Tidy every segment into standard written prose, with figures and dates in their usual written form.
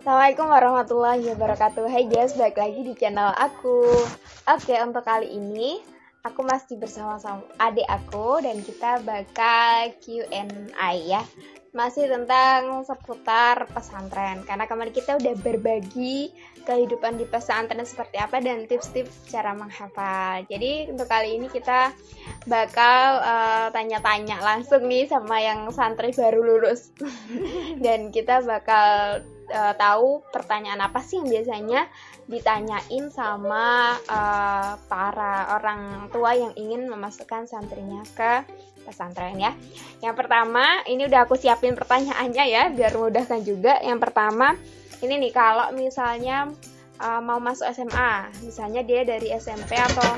Assalamualaikum warahmatullahi wabarakatuh. Hai guys, balik lagi di channel aku. Oke, untuk kali ini aku masih bersama-sama adik aku dan kita bakal Q&A ya. Masih tentang seputar pesantren. Karena kemarin kita udah berbagi kehidupan di pesantren seperti apa dan tips-tips cara menghafal. Jadi untuk kali ini kita bakal tanya-tanya langsung nih sama yang santri baru lulus. Dan kita bakal tahu pertanyaan apa sih yang biasanya ditanyain sama para orang tua yang ingin memasukkan santrinya ke pesantren ya. Yang pertama, ini udah aku siapin pertanyaannya ya, biar memudahkan juga. Yang pertama, ini nih kalau misalnya mau masuk SMA, misalnya dia dari SMP atau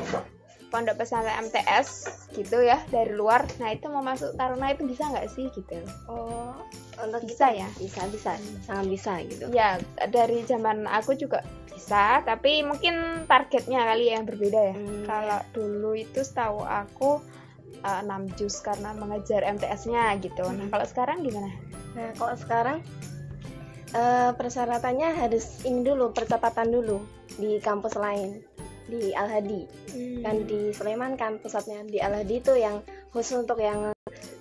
pondok pesantren MTS gitu ya, dari luar, nah itu mau masuk Taruna itu bisa nggak sih gitu? Oh, untuk Bisa ya? bisa, sangat bisa gitu. Ya, dari zaman aku juga bisa, tapi mungkin targetnya kali ya yang berbeda ya. Kalau dulu itu setahu aku 6 juz karena mengejar MTS-nya gitu. Nah, kalau sekarang gimana? Nah, kalau sekarang persyaratannya harus ini dulu, percepatan dulu di kampus lain, di Al-Hadi. Kan di Sleman kan pusatnya, di Al-Hadi itu yang khusus untuk yang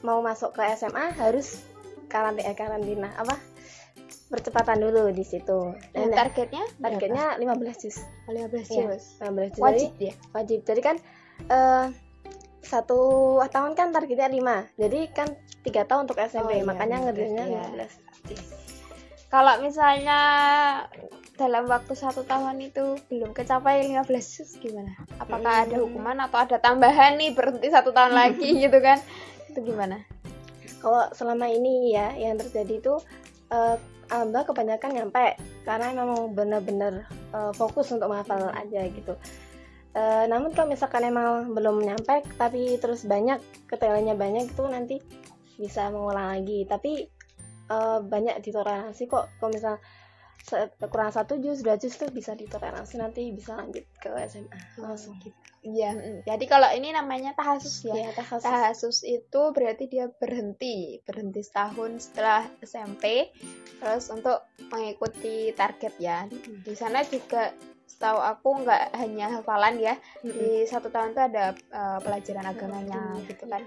mau masuk ke SMA harus karantina percepatan dulu di situ. Dan targetnya 15 juz. 15 Iya, juz. 15 juz. Wajib ya? Wajib. Jadi kan 1 tahun kan targetnya 5. Jadi kan 3 tahun untuk SMP, makanya ngerjainnya 15. Kalau misalnya dalam waktu 1 tahun itu belum kecapai 15 juz gimana? Apakah ada hukuman atau ada tambahan nih berhenti 1 tahun lagi gitu kan? Itu gimana? Kalau selama ini ya yang terjadi itu Alhamdulillah kebanyakan nyampe karena memang benar-benar fokus untuk menghafal aja gitu. Namun kalau misalkan emang belum nyampe tapi terus ketinggalannya banyak itu nanti bisa mengulang lagi. Tapi banyak ditoleransi kok. Kalau misal kurang 1 juz, 2 juz itu bisa ditoleransi, nanti bisa lanjut ke SMA langsung gitu. Iya, jadi kalau ini namanya tahasus ya. Ya, tahasus. Tahasus itu berarti dia berhenti setahun setelah SMP, terus untuk mengikuti target ya. Di sana juga setahu aku nggak hanya hafalan ya, di 1 tahun itu ada pelajaran agamanya gitu kan.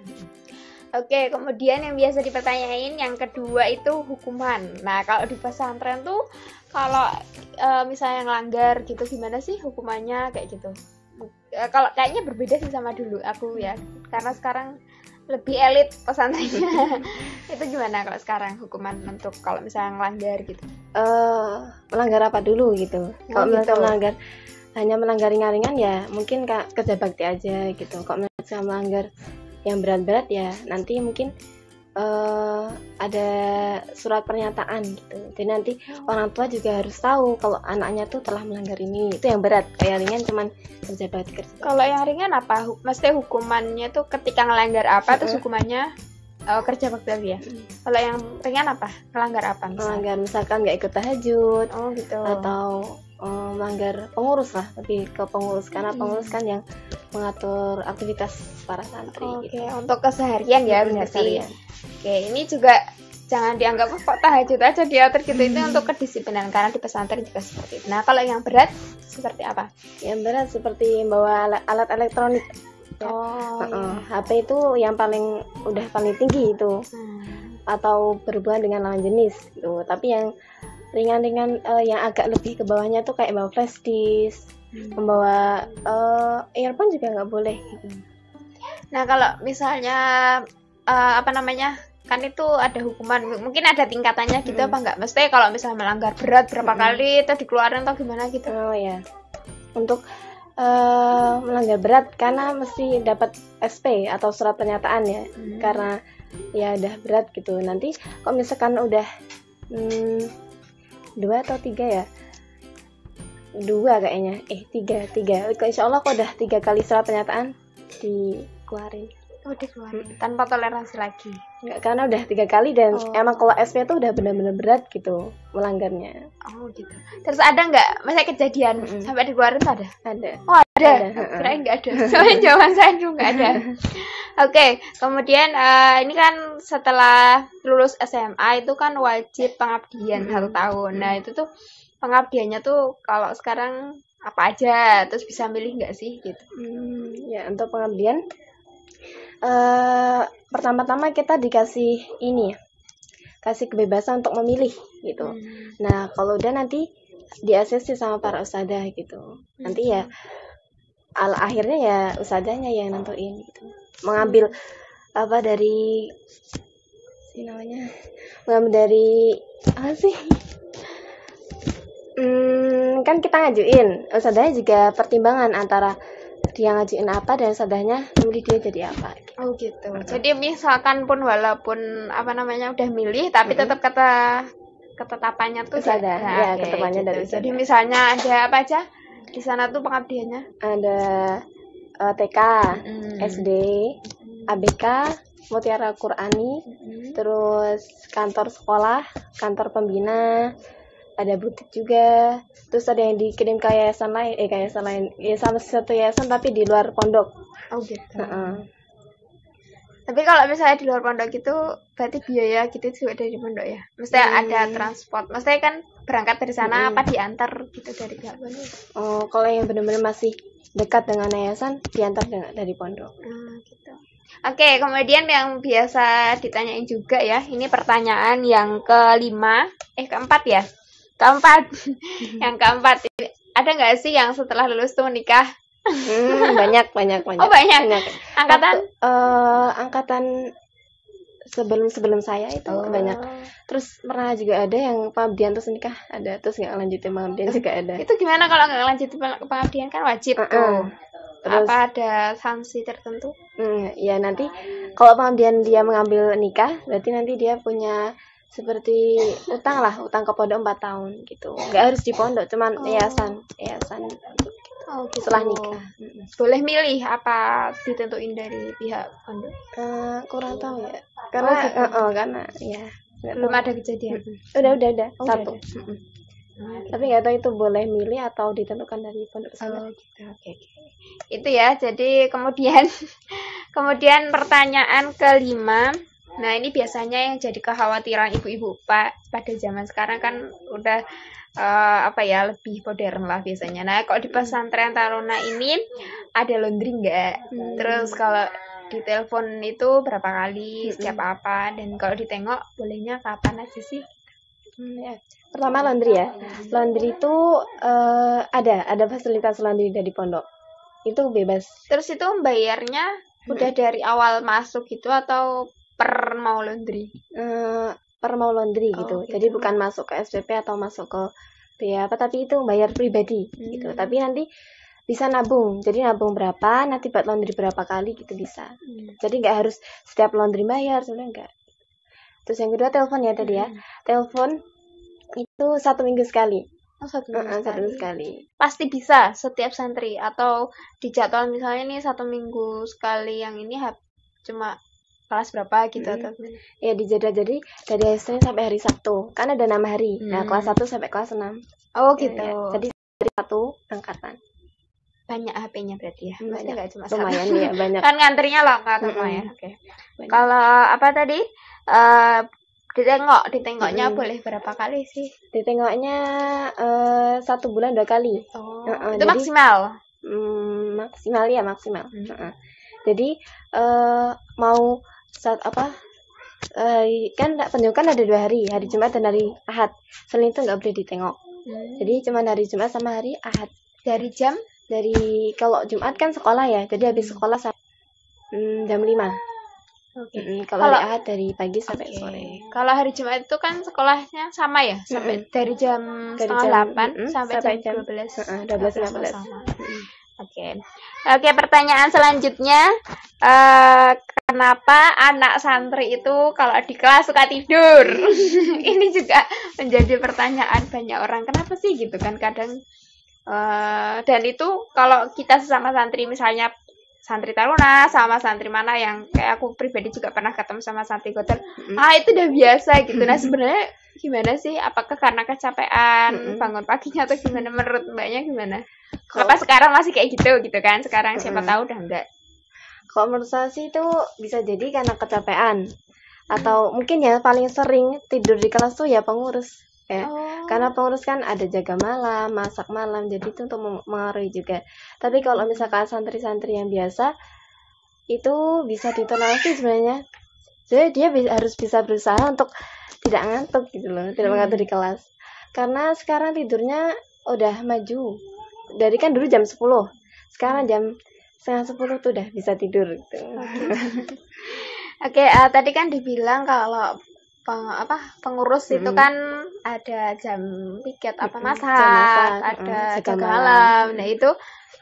Oke, kemudian yang biasa dipertanyain yang kedua itu hukuman. Nah, kalau di pesantren tuh kalau misalnya ngelanggar gitu gimana sih hukumannya kayak gitu? Kalau kayaknya berbeda sih sama dulu aku ya, karena sekarang lebih elit pesantrennya. Itu gimana kalau sekarang hukuman untuk kalau misalnya ngelanggar gitu? Melanggar apa dulu gitu? Kalau gitu. hanya melanggar ringan-ringan ya mungkin kerja bakti aja gitu. Kalau misalnya melanggar yang berat-berat ya nanti mungkin ada surat pernyataan gitu. Jadi nanti orang tua juga harus tahu kalau anaknya tuh telah melanggar ini. Itu yang berat. Kayak ringan cuman kerja bakti. Kalau yang ringan apa? Maksudnya hukumannya tuh ketika ngelanggar apa terus hukumannya kerja bakti ya. Kalau yang ringan apa? Melanggar apa? Melanggar misalkan nggak ikut tahajud. Oh gitu. Atau melanggar pengurus lah, lebih ke pengurus karena pengurus kan yang mengatur aktivitas para santri. Oke, untuk keseharian ya berarti. Oke, ini juga jangan dianggap kok tahajud aja diatur gitu, itu untuk kedisiplinan karena di pesantren juga seperti itu. Nah, kalau yang berat seperti apa? Yang berat seperti membawa alat elektronik. Ya. HP itu yang paling tinggi itu. Atau berhubungan dengan lawan jenis gitu. Tapi yang ringan-ringan yang agak lebih ke bawahnya tuh kayak membawa flash disk, membawa earphone juga nggak boleh gitu. Nah, kalau misalnya kan itu ada hukuman, mungkin ada tingkatannya gitu apa nggak? Maksudnya kalau misalnya melanggar berat berapa kali itu dikeluarin atau gimana gitu? Oh ya, untuk melanggar berat karena mesti dapat SP atau surat pernyataan ya, karena ya udah berat gitu. Nanti kalau misalkan udah 2 atau 3 ya, 2 kayaknya, 3. Insya Allah kok udah 3 kali surat pernyataan dikeluarin. Oh, dikeluarin tanpa toleransi lagi. Enggak, karena udah 3 kali dan Oh. emang kalau SP tuh udah benar-benar berat gitu melanggarnya. Oh gitu. Terus ada nggak masa kejadian sampai dikeluarin tuh ada? Ada. Oh ada. Ada. Kirain nggak ada. Soalnya jawaban saya dulu nggak ada. Oke, kemudian ini kan setelah lulus SMA itu kan wajib pengabdian 1 tahun. Nah itu tuh pengabdiannya tuh kalau sekarang apa aja, terus bisa milih nggak sih gitu? Ya untuk pengabdian pertama-tama kita dikasih ini ya, kasih kebebasan untuk memilih gitu. Nah kalau udah nanti diasesi sama para ustadzah gitu. Nanti ya akhirnya ya ustadzahnya yang nentuin gitu. Mengambil apa dari namanya, mengambil dari apa sih? Kan kita ngajuin, ustadzahnya juga pertimbangan antara dia ngajuin apa dan ustadzahnya milih dia jadi apa. Oh gitu. Jadi misalkan pun walaupun apa namanya udah milih, tapi tetap kata ketetapannya tuh Ustadzah, ya oke, ketetapannya gitu. dari Jadi ustadzah. misalnya ada apa aja di sana tuh pengabdiannya? Ada TK, SD, ABK, Mutiara Qurani, terus kantor sekolah, kantor pembina, ada butik juga, terus ada yang dikirim ke yayasan lain, ya sama satu yayasan tapi di luar pondok. Oh gitu. Tapi kalau misalnya di luar pondok itu berarti biaya gitu juga dari pondok ya? Maksudnya ada transport, maksudnya kan berangkat dari sana apa diantar gitu dari pihak pondok? Oh, kalau yang benar-benar masih dekat dengan yayasan diantar dari pondok. Gitu. Oke, kemudian yang biasa ditanyain juga ya, ini pertanyaan yang keempat ya? Keempat. Yang keempat, ada nggak sih yang setelah lulus tuh menikah? Banyak. Oh banyak. Angkatan? Angkatan sebelum saya itu banyak. Terus pernah juga ada yang pengabdian terus nikah, ada, terus nggak lanjutin pengabdian juga ada. Itu gimana kalau nggak lanjutin pengabdian, kan wajib tuh? Terus, apa ada sanksi tertentu? Ya nanti kalau pengabdian dia mengambil nikah, berarti nanti dia punya seperti utang ke pondok 4 tahun gitu. Nggak harus di pondok, cuman yayasan gitu. Gitu. Setelah nikah. Boleh milih apa ditentuin dari pihak pondok? Kurang tahu ya. Karena karena ya belum ada kejadian. Udah satu. Tapi nggak tahu itu boleh milih atau ditentukan dari pondok sana. Gitu. Oke. Itu ya. Jadi kemudian pertanyaan kelima. Nah, ini biasanya yang jadi kekhawatiran ibu-ibu pada zaman sekarang kan udah lebih modern lah biasanya. Nah, kalau di pesantren Taruna ini ada laundry nggak? Terus kalau di telepon itu berapa kali, setiap apa, dan kalau ditengok bolehnya kapan aja sih? Ya. Pertama laundry ya. Laundry itu ada fasilitas laundry dari pondok. Itu bebas. Terus itu bayarnya udah dari awal masuk gitu atau per mau laundry? Per mau laundry gitu. Jadi bukan masuk ke SPP atau masuk ke biaya apa, tapi itu bayar pribadi gitu. Tapi nanti bisa nabung. Jadi nabung berapa, nanti buat laundry berapa kali gitu bisa. Jadi nggak harus setiap laundry bayar, sebenarnya enggak. Terus yang kedua telepon ya tadi ya. Telepon itu 1 minggu sekali. Oh, 1 minggu sekali. Pasti bisa setiap santri atau di jadwal misalnya nih 1 minggu sekali yang ini cuma kelas berapa gitu atau ya di jadwal, jadi dari hari Senin sampai hari Sabtu kan ada 6 hari. Nah kelas 1 sampai kelas 6. Oh gitu. Ya. Jadi dari 1 angkatan. Banyak HP-nya berarti ya? Banyak. Nggak cuma lumayan satu. Ya banyak. Kan ngantrinya lama ya. Oke. Kalau apa tadi? Ditengoknya boleh berapa kali sih? Ditengoknya 1 bulan 2 kali. Itu jadi, maksimal? Maksimal. Jadi mau saat apa? Kan penunjukan ada 2 hari Jumat dan hari Ahad. Senin itu nggak boleh ditengok. Jadi cuma hari Jumat sama hari Ahad. Dari jam? Kalau Jumat kan sekolah ya, jadi habis sekolah jam 5. Kalau hari Ahad dari pagi sampai sore. Kalau hari Jumat itu kan sekolahnya sama ya, sampai dari jam 7:30 sampai jam 12:15. Oke, pertanyaan selanjutnya, kenapa anak santri itu kalau di kelas suka tidur? Ini juga menjadi pertanyaan banyak orang. Kenapa sih gitu kan kadang? Dan itu kalau kita sesama santri misalnya santri Taruna sama santri mana yang kayak aku pribadi juga pernah ketemu sama santri Gotel. Itu udah biasa gitu. Nah, sebenarnya gimana sih? Apakah karena kecapean bangun paginya atau gimana? Menurut Mbaknya gimana? Apa sekarang masih kayak gitu kan? Sekarang siapa tahu udah enggak. Kalau menurut saya sih itu bisa jadi karena kecapean. Atau mungkin ya paling sering tidur di kelas tuh ya pengurus. Karena pengurus kan ada jaga malam, masak malam, jadi itu untuk mengaruhi juga. Tapi kalau misalkan santri-santri yang biasa itu bisa ditoleransi sebenarnya. Jadi dia harus bisa berusaha untuk tidak ngantuk gitu loh, tidak mengantuk di kelas. Karena sekarang tidurnya udah maju. Dari kan dulu jam 10, sekarang jam setengah 10 tuh udah bisa tidur gitu. Oke, tadi kan dibilang kalau pengurus itu kan ada jam piket masak, ada jaga malam. Nah, itu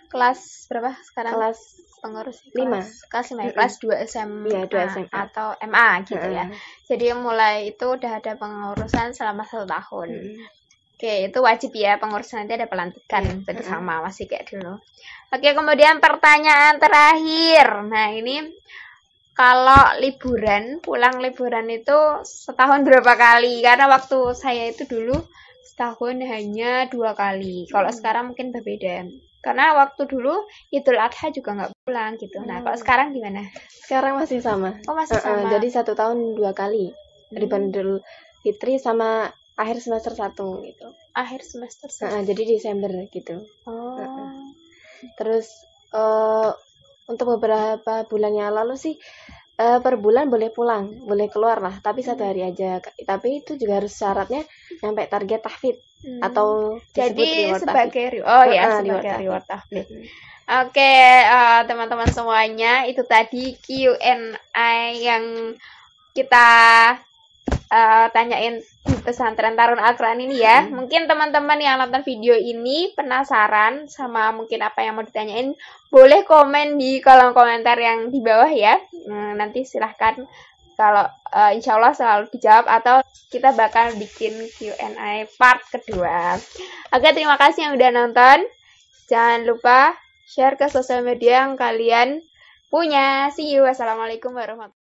kelas berapa sekarang? Kelas pengurus 5. Kelas 5 ya, kelas 2 SMA, ya, 2 SMA atau MA gitu ya. Jadi mulai itu udah ada pengurusan selama 1 tahun. Oke, itu wajib ya pengurusan, nanti ada pelantikan bersama, masih kayak dulu. Oke, kemudian pertanyaan terakhir. Nah, ini kalau pulang liburan itu setahun berapa kali? Karena waktu saya itu dulu setahun hanya 2 kali. Kalau sekarang mungkin berbeda. Karena waktu dulu Idul Adha juga nggak pulang gitu. Nah, kalau sekarang gimana? Sekarang masih sama. Oh, masih sama. Jadi 1 tahun 2 kali. Libur Idul Fitri sama akhir semester 1 gitu. Akhir semester 1. Jadi Desember gitu. Terus untuk beberapa bulan yang lalu sih per bulan boleh pulang, boleh keluar lah, tapi 1 hari aja. Tapi itu juga harus syaratnya sampai target tahfidz atau jadi sebagai reward tahfidz. Oke, teman-teman semuanya, itu tadi Q&A yang kita tanyain di pesantren Tarun Al-Quran ini ya. Mungkin teman-teman yang nonton video ini penasaran sama mungkin apa yang mau ditanyain, boleh komen di kolom komentar yang di bawah ya. Nanti silahkan, kalau insya Allah selalu dijawab, atau kita bakal bikin Q&A part kedua. Oke, terima kasih yang udah nonton. Jangan lupa share ke sosial media yang kalian punya. See you. Wassalamualaikum warahmatullahi wabarakatuh.